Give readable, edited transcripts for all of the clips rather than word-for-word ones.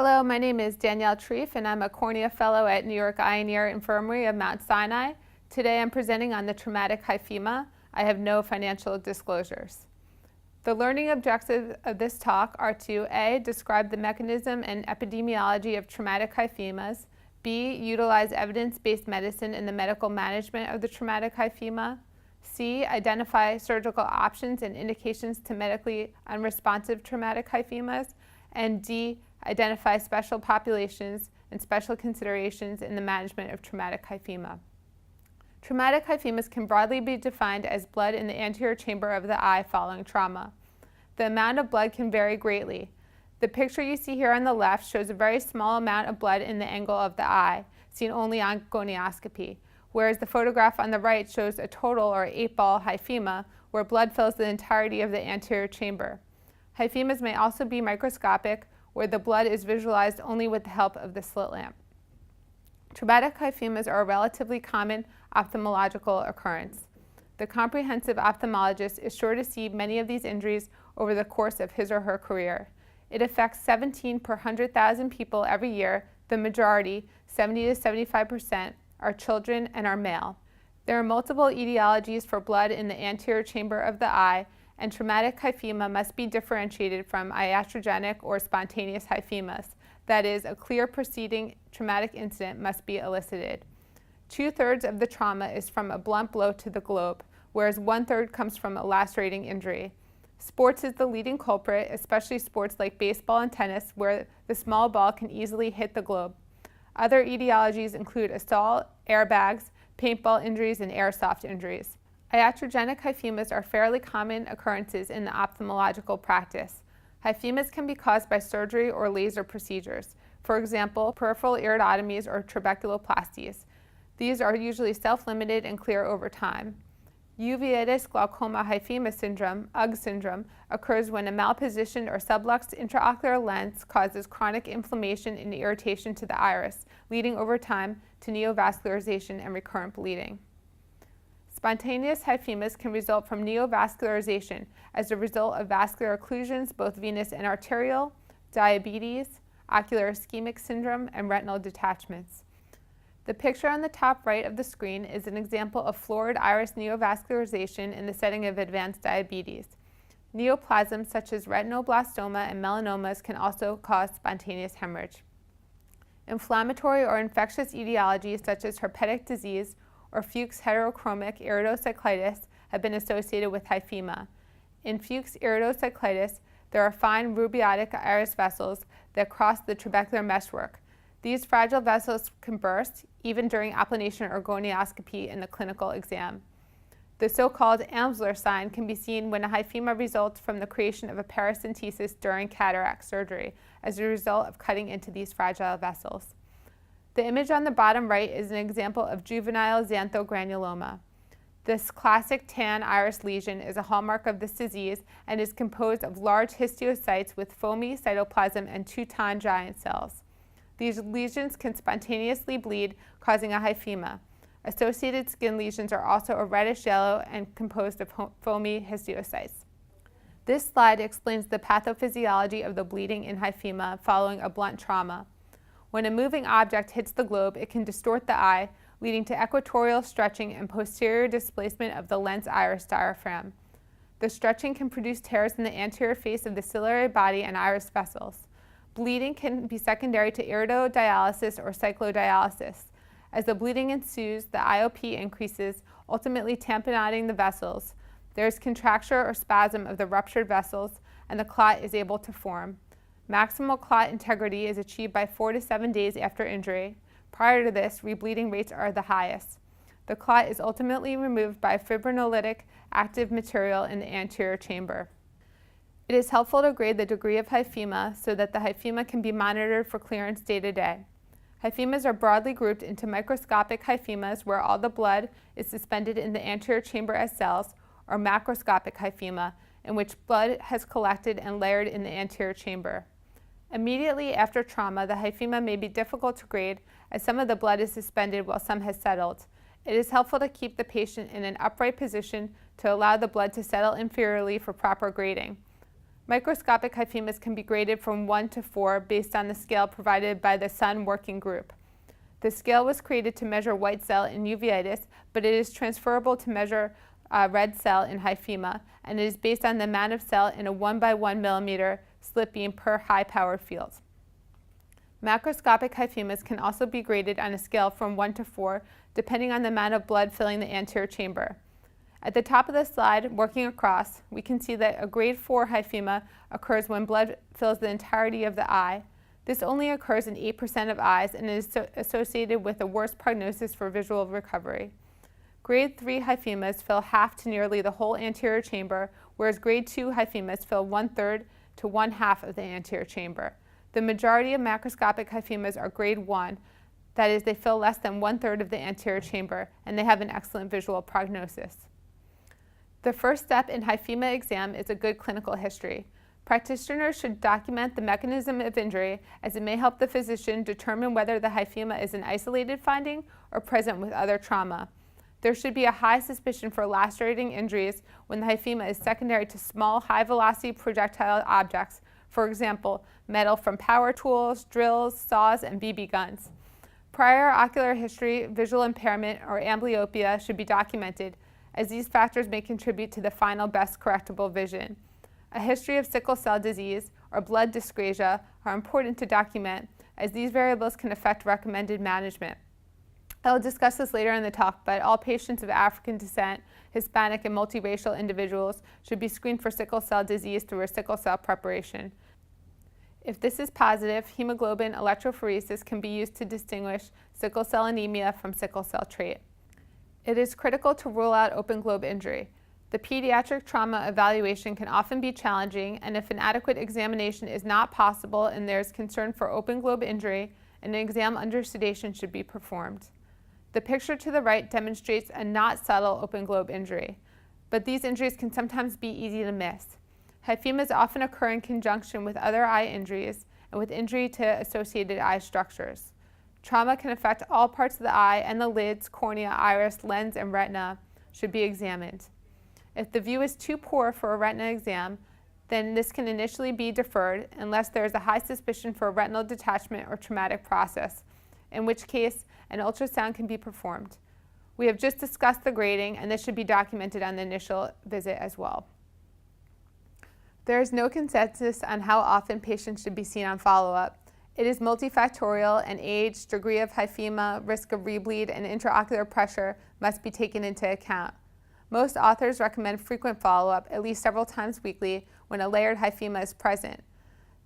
Hello, my name is Danielle Trief, and I'm a cornea fellow at New York Eye and Ear Infirmary of Mount Sinai. Today I'm presenting on the traumatic hyphema. I have no financial disclosures. The learning objectives of this talk are to A. Describe the mechanism and epidemiology of traumatic hyphemas, B. Utilize evidence-based medicine in the medical management of the traumatic hyphema, C. Identify surgical options and indications to medically unresponsive traumatic hyphemas, and D. Identify special populations and special considerations in the management of traumatic hyphema. Traumatic hyphemas can broadly be defined as blood in the anterior chamber of the eye following trauma. The amount of blood can vary greatly. The picture you see here on the left shows a very small amount of blood in the angle of the eye, seen only on gonioscopy, whereas the photograph on the right shows a total or 8-ball hyphema, where blood fills the entirety of the anterior chamber. Hyphemas may also be microscopic, where the blood is visualized only with the help of the slit lamp. Traumatic hyphemas are a relatively common ophthalmological occurrence. The comprehensive ophthalmologist is sure to see many of these injuries over the course of his or her career. It affects 17 per 100,000 people every year. The majority, 70 to 75%, are children and are male. There are multiple etiologies for blood in the anterior chamber of the eye, and traumatic hyphema must be differentiated from iatrogenic or spontaneous hyphemas. That is, a clear preceding traumatic incident must be elicited. 2/3 of the trauma is from a blunt blow to the globe, whereas 1/3 comes from a lacerating injury. Sports is the leading culprit, especially sports like baseball and tennis, where the small ball can easily hit the globe. Other etiologies include assault, airbags, paintball injuries, and airsoft injuries. Iatrogenic hyphemas are fairly common occurrences in the ophthalmological practice. Hyphemas can be caused by surgery or laser procedures, for example, peripheral iridotomies or trabeculoplasties. These are usually self-limited and clear over time. Uveitis glaucoma hyphema syndrome, UGG syndrome, occurs when a malpositioned or subluxed intraocular lens causes chronic inflammation and irritation to the iris, leading over time to neovascularization and recurrent bleeding. Spontaneous hyphemas can result from neovascularization as a result of vascular occlusions, both venous and arterial, diabetes, ocular ischemic syndrome, and retinal detachments. The picture on the top right of the screen is an example of florid iris neovascularization in the setting of advanced diabetes. Neoplasms such as retinoblastoma and melanomas can also cause spontaneous hemorrhage. Inflammatory or infectious etiologies such as herpetic disease or Fuchs heterochromic iridocyclitis have been associated with hyphema. In Fuchs iridocyclitis, there are fine rubeotic iris vessels that cross the trabecular meshwork. These fragile vessels can burst even during applanation or gonioscopy in the clinical exam. The so-called Amsler sign can be seen when a hyphema results from the creation of a paracentesis during cataract surgery as a result of cutting into these fragile vessels. The image on the bottom right is an example of juvenile xanthogranuloma. This classic tan iris lesion is a hallmark of this disease and is composed of large histiocytes with foamy cytoplasm and 2-ton giant cells. These lesions can spontaneously bleed, causing a hyphema. Associated skin lesions are also a reddish yellow and composed of foamy histiocytes. This slide explains the pathophysiology of the bleeding in hyphema following a blunt trauma. When a moving object hits the globe, it can distort the eye, leading to equatorial stretching and posterior displacement of the lens iris diaphragm. The stretching can produce tears in the anterior face of the ciliary body and iris vessels. Bleeding can be secondary to iridodialysis or cyclodialysis. As the bleeding ensues, the IOP increases, ultimately tamponading the vessels. There is contracture or spasm of the ruptured vessels, and the clot is able to form. Maximal clot integrity is achieved by 4 to 7 days after injury. Prior to this, rebleeding rates are the highest. The clot is ultimately removed by fibrinolytic active material in the anterior chamber. It is helpful to grade the degree of hyphema so that the hyphema can be monitored for clearance day to day. Hyphemas are broadly grouped into microscopic hyphemas where all the blood is suspended in the anterior chamber as cells, or macroscopic hyphema, in which blood has collected and layered in the anterior chamber. Immediately after trauma, the hyphema may be difficult to grade as some of the blood is suspended while some has settled. It is helpful to keep the patient in an upright position to allow the blood to settle inferiorly for proper grading. Microscopic hyphemas can be graded from 1 to 4 based on the scale provided by the Sun Working Group. The scale was created to measure white cell in uveitis, but it is transferable to measure red cell in hyphema, and it is based on the amount of cell in a 1 by 1 millimeter slit beam per high-powered field. Macroscopic hyphemas can also be graded on a scale from 1 to 4, depending on the amount of blood filling the anterior chamber. At the top of the slide, working across, we can see that a grade 4 hyphema occurs when blood fills the entirety of the eye. This only occurs in 8% of eyes and is associated with a worse prognosis for visual recovery. Grade 3 hyphemas fill half to nearly the whole anterior chamber, whereas grade 2 hyphemas fill 1/3 to 1/2 of the anterior chamber. The majority of macroscopic hyphemas are grade 1, that is, they fill less than 1/3 of the anterior chamber, and they have an excellent visual prognosis. The first step in hyphema exam is a good clinical history. Practitioners should document the mechanism of injury, as it may help the physician determine whether the hyphema is an isolated finding or present with other trauma. There should be a high suspicion for lacerating injuries when the hyphema is secondary to small, high-velocity projectile objects, for example, metal from power tools, drills, saws, and BB guns. Prior ocular history, visual impairment, or amblyopia should be documented, as these factors may contribute to the final best correctable vision. A history of sickle cell disease or blood dyscrasia are important to document, as these variables can affect recommended management. I will discuss this later in the talk, but all patients of African descent, Hispanic, and multiracial individuals should be screened for sickle cell disease through a sickle cell preparation. If this is positive, hemoglobin electrophoresis can be used to distinguish sickle cell anemia from sickle cell trait. It is critical to rule out open globe injury. The pediatric trauma evaluation can often be challenging, and if an adequate examination is not possible and there is concern for open globe injury, an exam under sedation should be performed. The picture to the right demonstrates a not subtle open globe injury, but these injuries can sometimes be easy to miss. Hyphemas often occur in conjunction with other eye injuries and with injury to associated eye structures. Trauma can affect all parts of the eye, and the lids, cornea, iris, lens, and retina should be examined. If the view is too poor for a retina exam, then this can initially be deferred unless there is a high suspicion for a retinal detachment or traumatic process, in which case an ultrasound can be performed. We have just discussed the grading, and this should be documented on the initial visit as well. There is no consensus on how often patients should be seen on follow-up. It is multifactorial, and age, degree of hyphema, risk of rebleed, and intraocular pressure must be taken into account. Most authors recommend frequent follow-up, at least several times weekly, when a layered hyphema is present.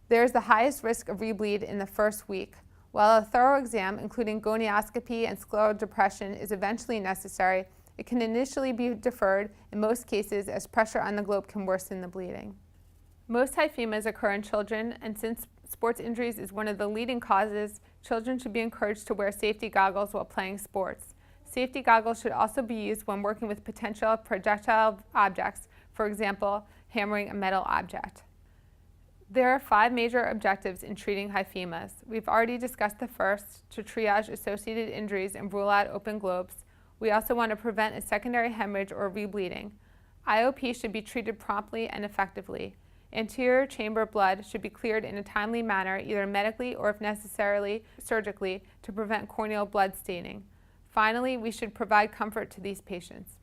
There is the highest risk of rebleed in the first week. While a thorough exam, including gonioscopy and scleral depression, is eventually necessary, it can initially be deferred in most cases, as pressure on the globe can worsen the bleeding. Most hyphemas occur in children, and since sports injuries is one of the leading causes, children should be encouraged to wear safety goggles while playing sports. Safety goggles should also be used when working with potential projectile objects, for example, hammering a metal object. There are 5 major objectives in treating hyphemas. We've already discussed the first, to triage associated injuries and rule out open globes. We also want to prevent a secondary hemorrhage or rebleeding. IOP should be treated promptly and effectively. Anterior chamber blood should be cleared in a timely manner, either medically or, if necessarily, surgically, to prevent corneal blood staining. Finally, we should provide comfort to these patients.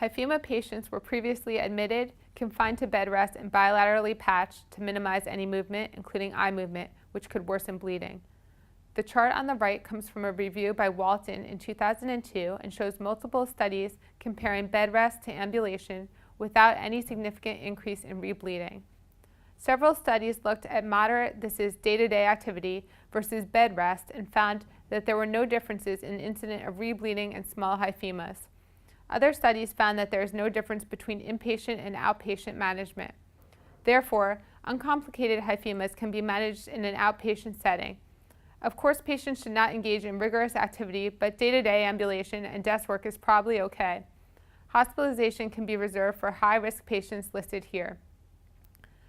Hyphema patients were previously admitted, confined to bed rest, and bilaterally patched to minimize any movement, including eye movement, which could worsen bleeding. The chart on the right comes from a review by Walton in 2002 and shows multiple studies comparing bed rest to ambulation without any significant increase in rebleeding. Several studies looked at moderate, this is day-to-day activity, versus bed rest and found that there were no differences in incident of rebleeding and small hyphemas. Other studies found that there is no difference between inpatient and outpatient management. Therefore, uncomplicated hyphemas can be managed in an outpatient setting. Of course, patients should not engage in rigorous activity, but day-to-day ambulation and desk work is probably okay. Hospitalization can be reserved for high-risk patients listed here.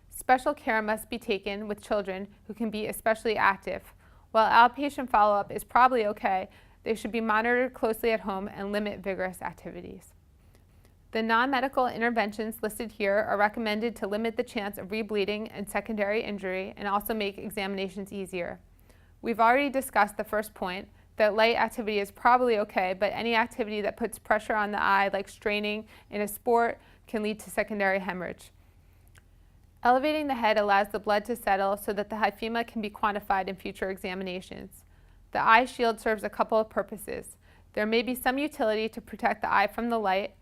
Special care must be taken with children who can be especially active. While outpatient follow-up is probably okay, they should be monitored closely at home and limit vigorous activities. The non-medical interventions listed here are recommended to limit the chance of rebleeding and secondary injury and also make examinations easier. We've already discussed the first point, that light activity is probably okay, but any activity that puts pressure on the eye, like straining in a sport, can lead to secondary hemorrhage. Elevating the head allows the blood to settle so that the hyphema can be quantified in future examinations. The eye shield serves a couple of purposes. There may be some utility to protect the eye from the light.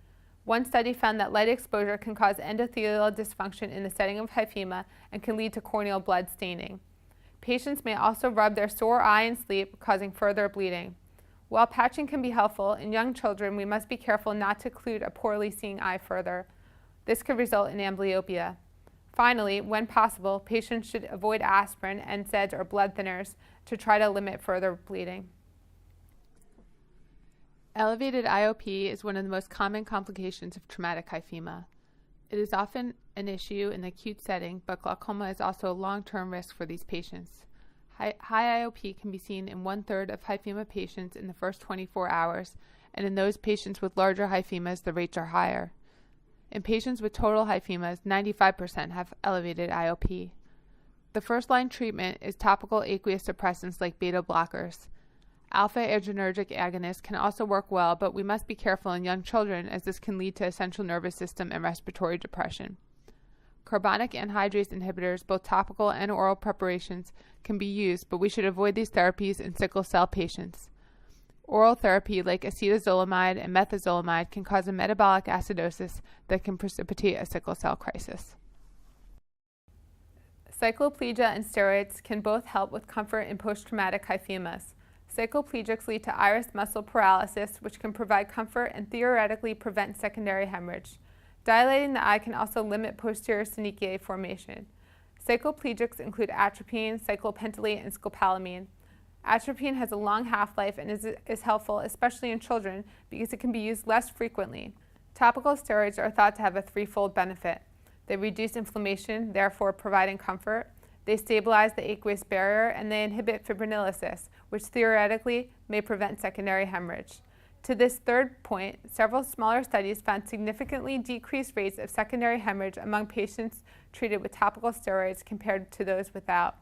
One study found that light exposure can cause endothelial dysfunction in the setting of hyphema and can lead to corneal blood staining. Patients may also rub their sore eye in sleep, causing further bleeding. While patching can be helpful, in young children we must be careful not to occlude a poorly seeing eye further. This could result in amblyopia. Finally, when possible, patients should avoid aspirin, NSAIDs, or blood thinners to try to limit further bleeding. Elevated IOP is one of the most common complications of traumatic hyphema. It is often an issue in the acute setting, but glaucoma is also a long-term risk for these patients. High IOP can be seen in 1/3 of hyphema patients in the first 24 hours, and in those patients with larger hyphemas, the rates are higher. In patients with total hyphemas, 95% have elevated IOP. The first-line treatment is topical aqueous suppressants like beta blockers. Alpha-adrenergic agonists can also work well, but we must be careful in young children as this can lead to central nervous system and respiratory depression. Carbonic anhydrase inhibitors, both topical and oral preparations, can be used, but we should avoid these therapies in sickle cell patients. Oral therapy like acetazolamide and methazolamide can cause a metabolic acidosis that can precipitate a sickle cell crisis. Cycloplegia and steroids can both help with comfort in post-traumatic hyphemas. Cycloplegics lead to iris muscle paralysis, which can provide comfort and theoretically prevent secondary hemorrhage. Dilating the eye can also limit posterior synechiae formation. Cycloplegics include atropine, cyclopentolate, and scopolamine. Atropine has a long half-life and is helpful, especially in children, because it can be used less frequently. Topical steroids are thought to have a threefold benefit. They reduce inflammation, therefore providing comfort. They stabilize the aqueous barrier, and they inhibit fibrinolysis, which theoretically may prevent secondary hemorrhage. To this third point, several smaller studies found significantly decreased rates of secondary hemorrhage among patients treated with topical steroids compared to those without.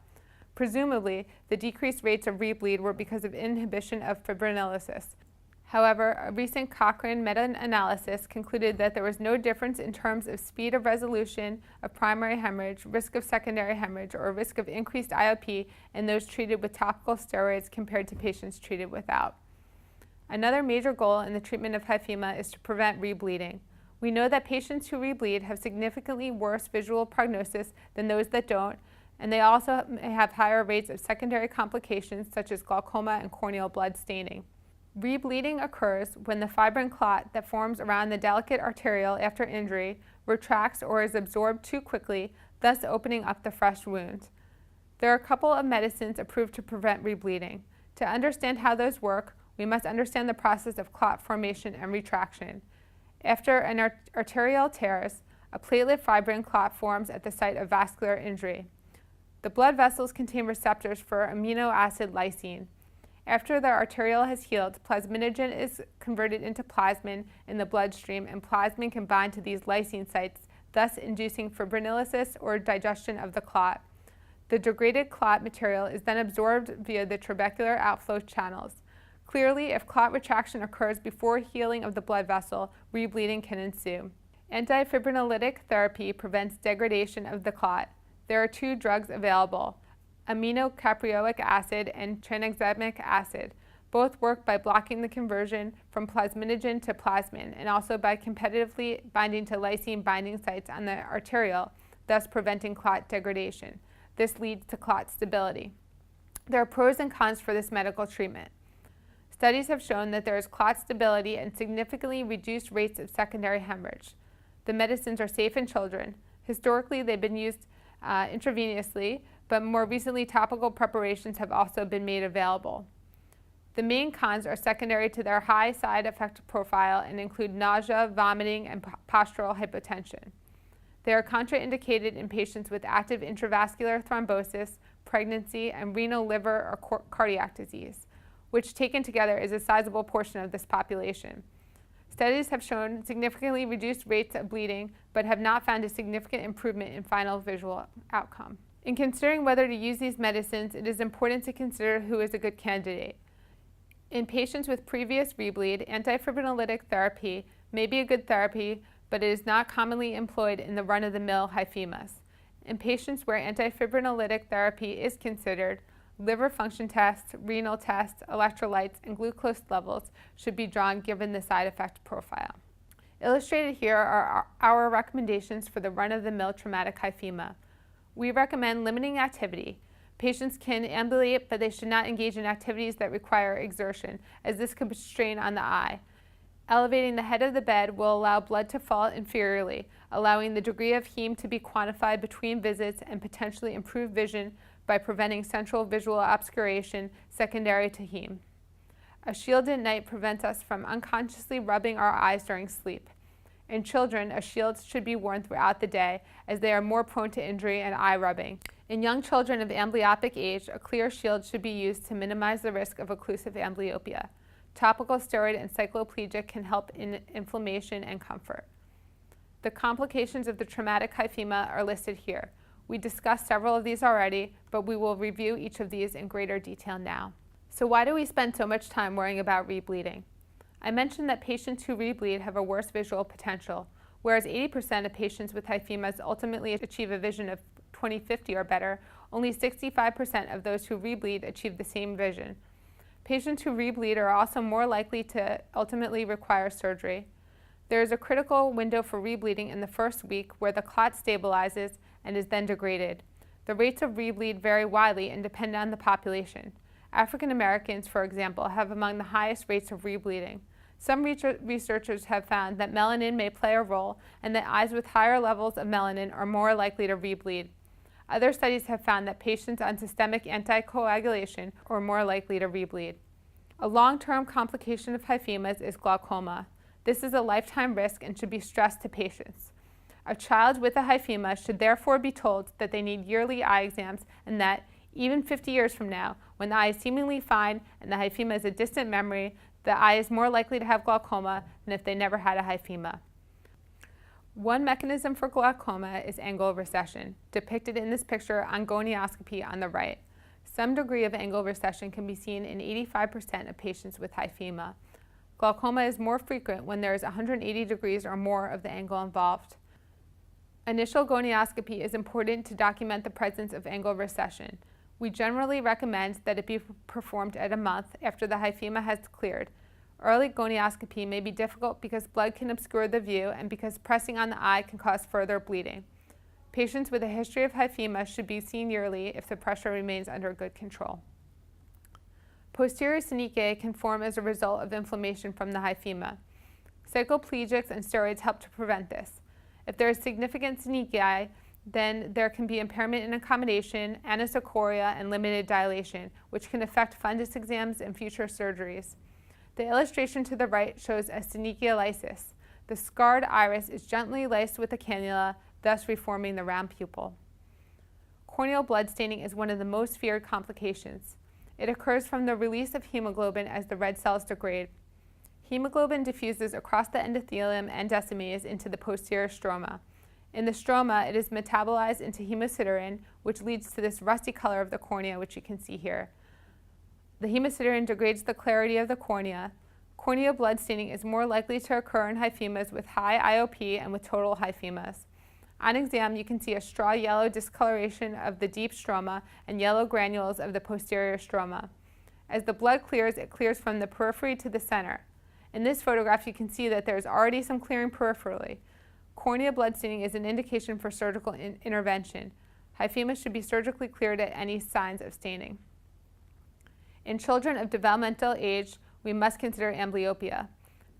Presumably, the decreased rates of rebleed were because of inhibition of fibrinolysis. However, a recent Cochrane meta-analysis concluded that there was no difference in terms of speed of resolution of primary hemorrhage, risk of secondary hemorrhage, or risk of increased IOP in those treated with topical steroids compared to patients treated without. Another major goal in the treatment of hyphema is to prevent rebleeding. We know that patients who rebleed have significantly worse visual prognosis than those that don't, and they also may have higher rates of secondary complications such as glaucoma and corneal blood staining. Rebleeding occurs when the fibrin clot that forms around the delicate arteriole after injury retracts or is absorbed too quickly, thus opening up the fresh wound. There are a couple of medicines approved to prevent rebleeding. To understand how those work, we must understand the process of clot formation and retraction. After an arteriole tears, a platelet fibrin clot forms at the site of vascular injury. The blood vessels contain receptors for amino acid lysine. After the arteriole has healed, plasminogen is converted into plasmin in the bloodstream, and plasmin can bind to these lysine sites, thus inducing fibrinolysis or digestion of the clot. The degraded clot material is then absorbed via the trabecular outflow channels. Clearly, if clot retraction occurs before healing of the blood vessel, rebleeding can ensue. Antifibrinolytic therapy prevents degradation of the clot. There are two drugs available: aminocaproic acid and tranexamic acid. Both work by blocking the conversion from plasminogen to plasmin, and also by competitively binding to lysine binding sites on the arteriole, thus preventing clot degradation. This leads to clot stability. There are pros and cons for this medical treatment. Studies have shown that there is clot stability and significantly reduced rates of secondary hemorrhage. The medicines are safe in children. Historically, they've been used intravenously, but more recently topical preparations have also been made available. The main cons are secondary to their high side effect profile and include nausea, vomiting, and postural hypotension. They are contraindicated in patients with active intravascular thrombosis, pregnancy, and renal, liver, or cardiac disease, which taken together is a sizable portion of this population. Studies have shown significantly reduced rates of bleeding, but have not found a significant improvement in final visual outcome. In considering whether to use these medicines, it is important to consider who is a good candidate. In patients with previous rebleed, antifibrinolytic therapy may be a good therapy, but it is not commonly employed in the run-of-the-mill hyphemas. In patients where antifibrinolytic therapy is considered, liver function tests, renal tests, electrolytes, and glucose levels should be drawn given the side effect profile. Illustrated here are our recommendations for the run-of-the-mill traumatic hyphema. We recommend limiting activity. Patients can ambulate, but they should not engage in activities that require exertion, as this can put strain on the eye. Elevating the head of the bed will allow blood to fall inferiorly, allowing the degree of heme to be quantified between visits and potentially improve vision by preventing central visual obscuration secondary to heme. A shield at night prevents us from unconsciously rubbing our eyes during sleep. In children, a shield should be worn throughout the day, as they are more prone to injury and eye rubbing. In young children of amblyopic age, a clear shield should be used to minimize the risk of occlusive amblyopia. Topical steroid and cycloplegic can help in inflammation and comfort. The complications of the traumatic hyphema are listed here. We discussed several of these already, but we will review each of these in greater detail now. So why do we spend so much time worrying about rebleeding? I mentioned that patients who rebleed have a worse visual potential, whereas 80% of patients with hyphemas ultimately achieve a vision of 20/50 or better. Only 65% of those who rebleed achieve the same vision. Patients who rebleed are also more likely to ultimately require surgery. There is a critical window for rebleeding in the first week where the clot stabilizes and is then degraded. The rates of rebleed vary widely and depend on the population. African Americans, for example, have among the highest rates of rebleeding. Some researchers have found that melanin may play a role and that eyes with higher levels of melanin are more likely to rebleed. Other studies have found that patients on systemic anticoagulation are more likely to rebleed. A long-term complication of hyphemas is glaucoma. This is a lifetime risk and should be stressed to patients. A child with a hyphema should therefore be told that they need yearly eye exams and that, even 50 years from now, when the eye is seemingly fine and the hyphema is a distant memory, the eye is more likely to have glaucoma than if they never had a hyphema. One mechanism for glaucoma is angle recession, depicted in this picture on gonioscopy on the right. Some degree of angle recession can be seen in 85% of patients with hyphema. Glaucoma is more frequent when there is 180 degrees or more of the angle involved. Initial gonioscopy is important to document the presence of angle recession. We generally recommend that it be performed at a month after the hyphema has cleared. Early gonioscopy may be difficult because blood can obscure the view and because pressing on the eye can cause further bleeding. Patients with a history of hyphema should be seen yearly if the pressure remains under good control. Posterior synechiae can form as a result of inflammation from the hyphema. Cycloplegics and steroids help to prevent this. If there is significant synechiae, then there can be impairment in accommodation, anisocoria, and limited dilation, which can affect fundus exams and future surgeries. The illustration to the right shows a synechia lysis. The scarred iris is gently laced with a cannula, thus reforming the round pupil. Corneal blood staining is one of the most feared complications. It occurs from the release of hemoglobin as the red cells degrade. Hemoglobin diffuses across the endothelium and decimes into the posterior stroma. In the stroma, it is metabolized into hemosiderin, which leads to this rusty color of the cornea, which you can see here. The hemosiderin degrades the clarity of the cornea. Corneal blood staining is more likely to occur in hyphemas with high IOP and with total hyphemas. On exam, you can see a straw yellow discoloration of the deep stroma and yellow granules of the posterior stroma. As the blood clears, it clears from the periphery to the center. In this photograph, you can see that there is already some clearing peripherally. Cornea blood staining is an indication for surgical intervention. Hyphema should be surgically cleared at any signs of staining. In children of developmental age, we must consider amblyopia.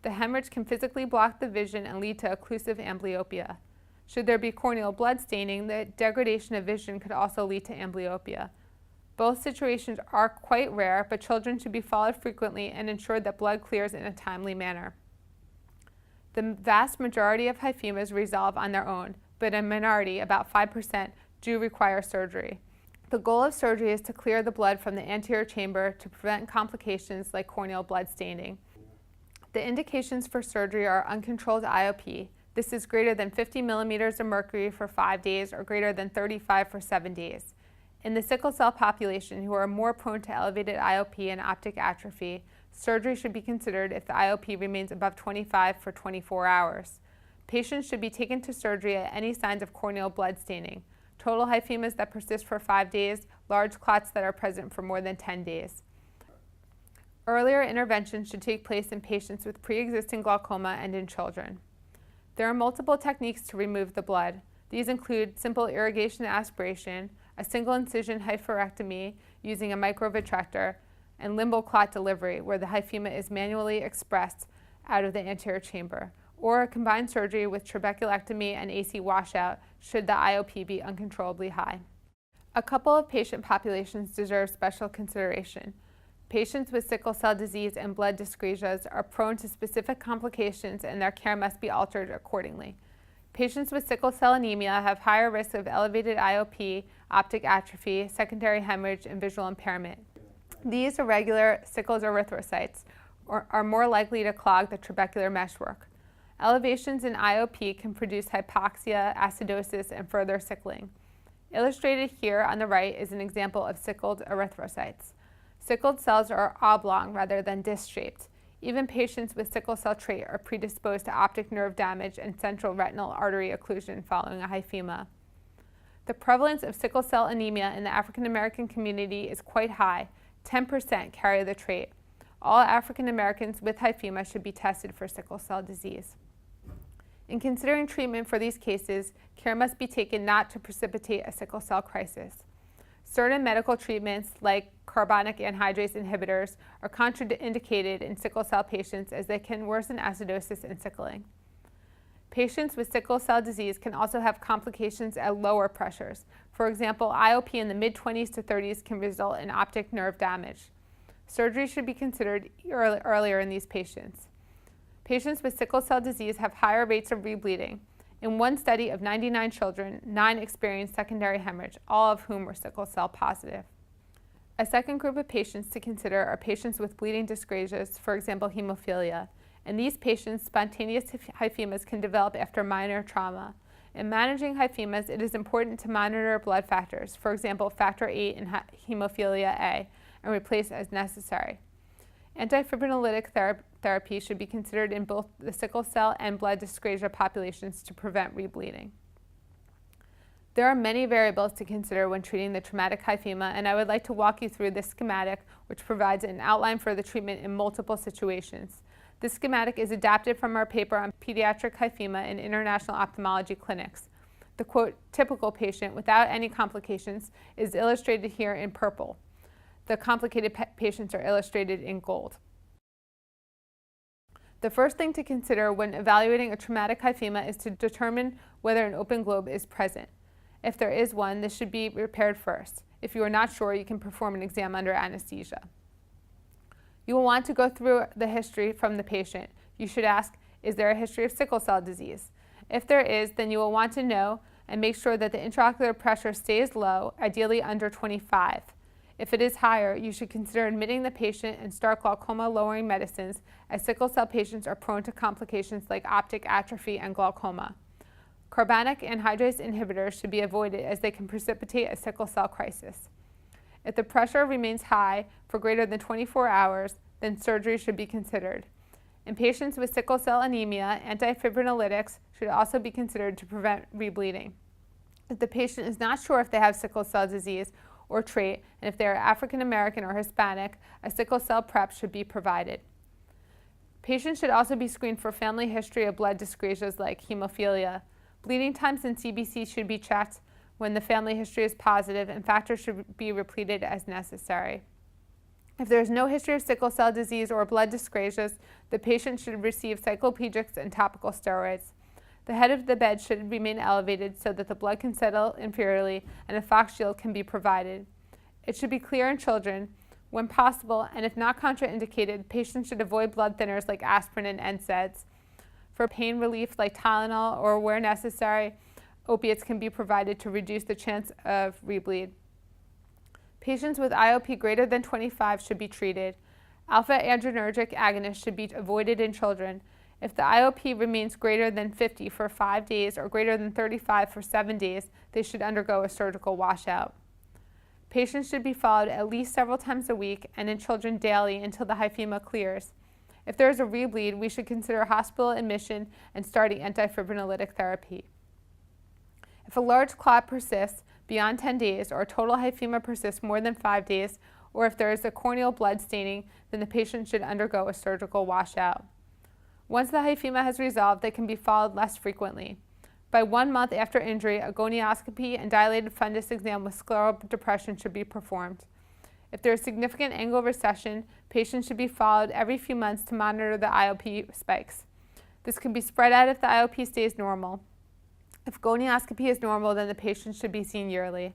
The hemorrhage can physically block the vision and lead to occlusive amblyopia. Should there be corneal blood staining, the degradation of vision could also lead to amblyopia. Both situations are quite rare, but children should be followed frequently and ensured that blood clears in a timely manner. The vast majority of hyphemas resolve on their own, but a minority, about 5%, do require surgery. The goal of surgery is to clear the blood from the anterior chamber to prevent complications like corneal blood staining. The indications for surgery are uncontrolled IOP. This is greater than 50 millimeters of mercury for 5 days or greater than 35 for 7 days. In the sickle cell population who are more prone to elevated IOP and optic atrophy, surgery should be considered if the IOP remains above 25 for 24 hours. Patients should be taken to surgery at any signs of corneal blood staining, total hyphemas that persist for 5 days, large clots that are present for more than 10 days. Earlier intervention should take place in patients with pre-existing glaucoma and in children. There are multiple techniques to remove the blood. These include simple irrigation aspiration, a single incision hypherectomy using a microvitrector, and limbal clot delivery, where the hyphema is manually expressed out of the anterior chamber, or a combined surgery with trabeculectomy and AC washout should the IOP be uncontrollably high. A couple of patient populations deserve special consideration. Patients with sickle cell disease and blood dyscrasias are prone to specific complications and their care must be altered accordingly. Patients with sickle cell anemia have higher risk of elevated IOP, optic atrophy, secondary hemorrhage, and visual impairment. These irregular sickle erythrocytes are more likely to clog the trabecular meshwork. Elevations in IOP can produce hypoxia, acidosis, and further sickling. Illustrated here on the right is an example of sickled erythrocytes. Sickled cells are oblong rather than disc-shaped. Even patients with sickle cell trait are predisposed to optic nerve damage and central retinal artery occlusion following a hyphema. The prevalence of sickle cell anemia in the African American community is quite high. 10% carry the trait. All African Americans with hyphema should be tested for sickle cell disease. In considering treatment for these cases, care must be taken not to precipitate a sickle cell crisis. Certain medical treatments, like carbonic anhydrase inhibitors, are contraindicated in sickle cell patients as they can worsen acidosis and sickling. Patients with sickle cell disease can also have complications at lower pressures. For example, IOP in the mid-20s to 30s can result in optic nerve damage. Surgery should be considered earlier in these patients. Patients with sickle cell disease have higher rates of rebleeding. In one study of 99 children, 9 experienced secondary hemorrhage, all of whom were sickle cell positive. A second group of patients to consider are patients with bleeding dyscrasias, for example, hemophilia. In these patients, spontaneous hyphemas can develop after minor trauma. In managing hyphemas, it is important to monitor blood factors, for example, factor VIII in hemophilia A, and replace as necessary. Antifibrinolytic therapy should be considered in both the sickle cell and blood dyscrasia populations to prevent rebleeding. There are many variables to consider when treating the traumatic hyphema, and I would like to walk you through this schematic, which provides an outline for the treatment in multiple situations. This schematic is adapted from our paper on pediatric hyphema in international ophthalmology clinics. The quote, typical patient without any complications is illustrated here in purple. The complicated patients are illustrated in gold. The first thing to consider when evaluating a traumatic hyphema is to determine whether an open globe is present. If there is one, this should be repaired first. If you are not sure, you can perform an exam under anesthesia. You will want to go through the history from the patient. You should ask, is there a history of sickle cell disease? If there is, then you will want to know and make sure that the intraocular pressure stays low, ideally under 25. If it is higher, you should consider admitting the patient and start glaucoma-lowering medicines, as sickle cell patients are prone to complications like optic atrophy and glaucoma. Carbonic anhydrase inhibitors should be avoided as they can precipitate a sickle cell crisis. If the pressure remains high for greater than 24 hours, then surgery should be considered. In patients with sickle cell anemia, antifibrinolytics should also be considered to prevent rebleeding. If the patient is not sure if they have sickle cell disease or trait, and if they are African American or Hispanic, a sickle cell prep should be provided. Patients should also be screened for family history of blood dyscrasias like hemophilia. Bleeding times and CBC should be checked when the family history is positive, and factors should be repleted as necessary. If there is no history of sickle cell disease or blood dyscrasias, the patient should receive cycloplegics and topical steroids. The head of the bed should remain elevated so that the blood can settle inferiorly and a Fox shield can be provided. It should be clear in children. When possible, and if not contraindicated, patients should avoid blood thinners like aspirin and NSAIDs. For pain relief like Tylenol, or where necessary, opiates can be provided to reduce the chance of rebleed. Patients with IOP greater than 25 should be treated. Alpha-adrenergic agonists should be avoided in children. If the IOP remains greater than 50 for 5 days or greater than 35 for 7 days, they should undergo a surgical washout. Patients should be followed at least several times a week and in children daily until the hyphema clears. If there is a rebleed, we should consider hospital admission and starting antifibrinolytic therapy. If a large clot persists beyond 10 days or a total hyphema persists more than 5 days, or if there is a corneal blood staining, then the patient should undergo a surgical washout. Once the hyphema has resolved, they can be followed less frequently. By 1 month after injury, a gonioscopy and dilated fundus exam with scleral depression should be performed. If there is significant angle recession, patients should be followed every few months to monitor the IOP spikes. This can be spread out if the IOP stays normal. If gonioscopy is normal, then the patient should be seen yearly.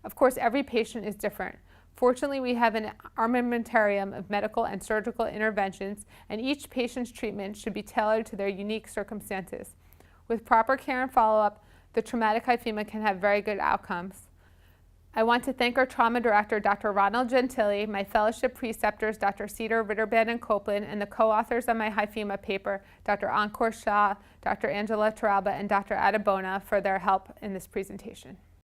Of course, every patient is different. Fortunately, we have an armamentarium of medical and surgical interventions, and each patient's treatment should be tailored to their unique circumstances. With proper care and follow-up, the traumatic hyphema can have very good outcomes. I want to thank our trauma director, Dr. Ronald Gentili, my fellowship preceptors, Dr. Cedar, Ritterband, and Copeland, and the co-authors on my hyphema paper, Dr. Ankur Shah, Dr. Angela Taralba, and Dr. Adabona, for their help in this presentation.